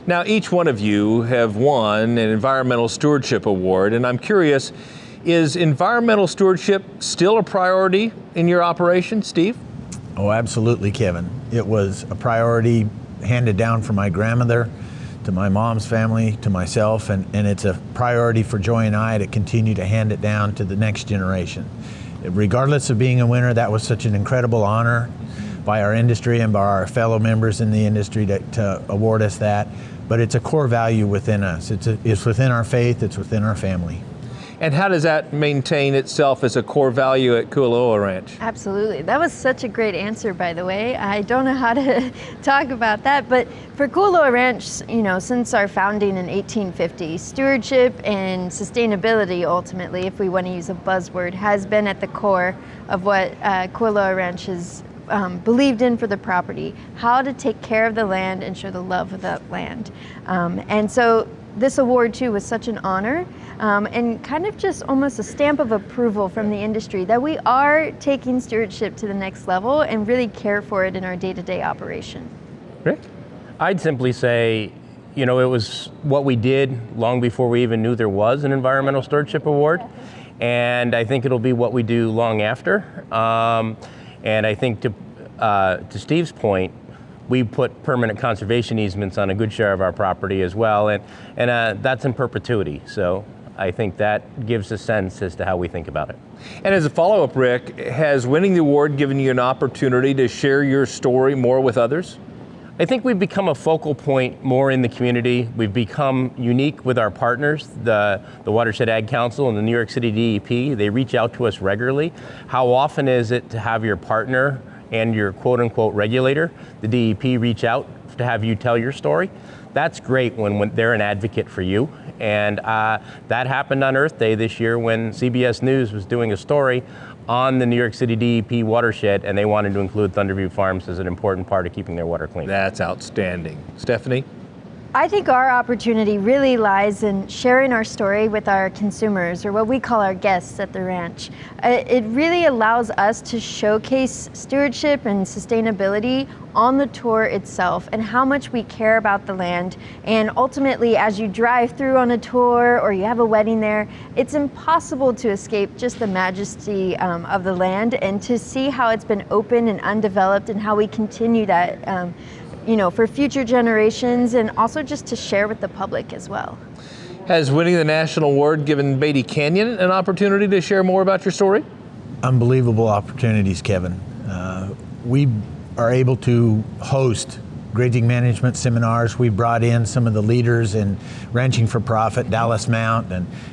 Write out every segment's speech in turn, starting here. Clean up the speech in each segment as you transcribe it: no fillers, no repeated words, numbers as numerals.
Now, each one of you have won an Environmental Stewardship Award, and I'm curious, is environmental stewardship still a priority in your operation, Steve? Oh, absolutely, Kevin. It was a priority handed down from my grandmother to my mom's family, to myself, and it's a priority for Joy and I to continue to hand it down to the next generation. Regardless of being a winner, that was such an incredible honor by our industry and by our fellow members in the industry to award us that. But it's a core value within us. It's within our faith, it's within our family. And how does that maintain itself as a core value at Kualoa Ranch? Absolutely. That was such a great answer, by the way. I don't know how to talk about that, but for Kualoa Ranch, you know, since our founding in 1850, stewardship and sustainability, ultimately, if we want to use a buzzword, has been at the core of what Kualoa Ranch has believed in for the property, how to take care of the land and show the love of that land. And so this award too was such an honor and kind of just almost a stamp of approval from the industry that we are taking stewardship to the next level and really care for it in our day-to-day operation. Rick? I'd simply say, you know, it was what we did long before we even knew there was an Environmental Stewardship Award, and I think it'll be what we do long after. And I think to Steve's point, we put permanent conservation easements on a good share of our property as well, and that's in perpetuity. So I think that gives a sense as to how we think about it. And as a follow-up, Rick, has winning the award given you an opportunity to share your story more with others? I think we've become a focal point more in the community. We've become unique with our partners, the Watershed Ag Council and the New York City DEP. They reach out to us regularly. How often is it to have your partner and your quote-unquote regulator, the DEP, reach out to have you tell your story? That's great when they're an advocate for you. And that happened on Earth Day this year when CBS News was doing a story on the New York City DEP watershed, and they wanted to include Thunderview Farms as an important part of keeping their water clean. That's outstanding. Stephanie? I think our opportunity really lies in sharing our story with our consumers, or what we call our guests at the ranch. It really allows us to showcase stewardship and sustainability on the tour itself and how much we care about the land. And ultimately, as you drive through on a tour or you have a wedding there, it's impossible to escape just the majesty of the land and to see how it's been open and undeveloped and how we continue that you know, for future generations, and also just to share with the public as well. Has winning the national award given Beatty Canyon an opportunity to share more about your story? Unbelievable opportunities, Kevin. We are able to host grazing management seminars. We brought in some of the leaders in ranching for profit, Dallas Mount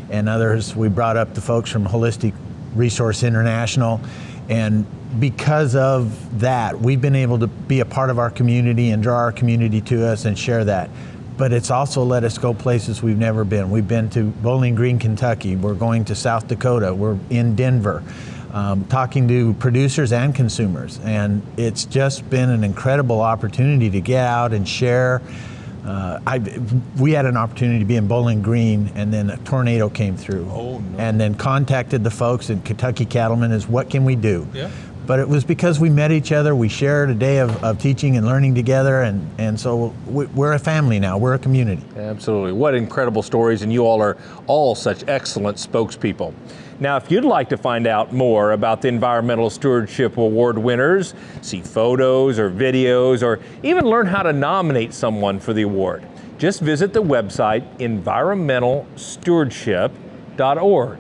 and others. We brought up the folks from Holistic Resource International, and because of that, we've been able to be a part of our community and draw our community to us and share that. But it's also let us go places we've never been. We've been to Bowling Green, Kentucky. We're going to South Dakota. We're in Denver, talking to producers and consumers. And it's just been an incredible opportunity to get out and share. We had an opportunity to be in Bowling Green, and then a tornado came through. Oh, no. And then contacted the folks in Kentucky Cattlemen as what can we do? Yeah. But it was because we met each other, we shared a day of teaching and learning together, and so we're a family now, we're a community. Absolutely. What incredible stories, and you all are all such excellent spokespeople. Now, if you'd like to find out more about the Environmental Stewardship Award winners, see photos or videos, or even learn how to nominate someone for the award, just visit the website environmentalstewardship.org.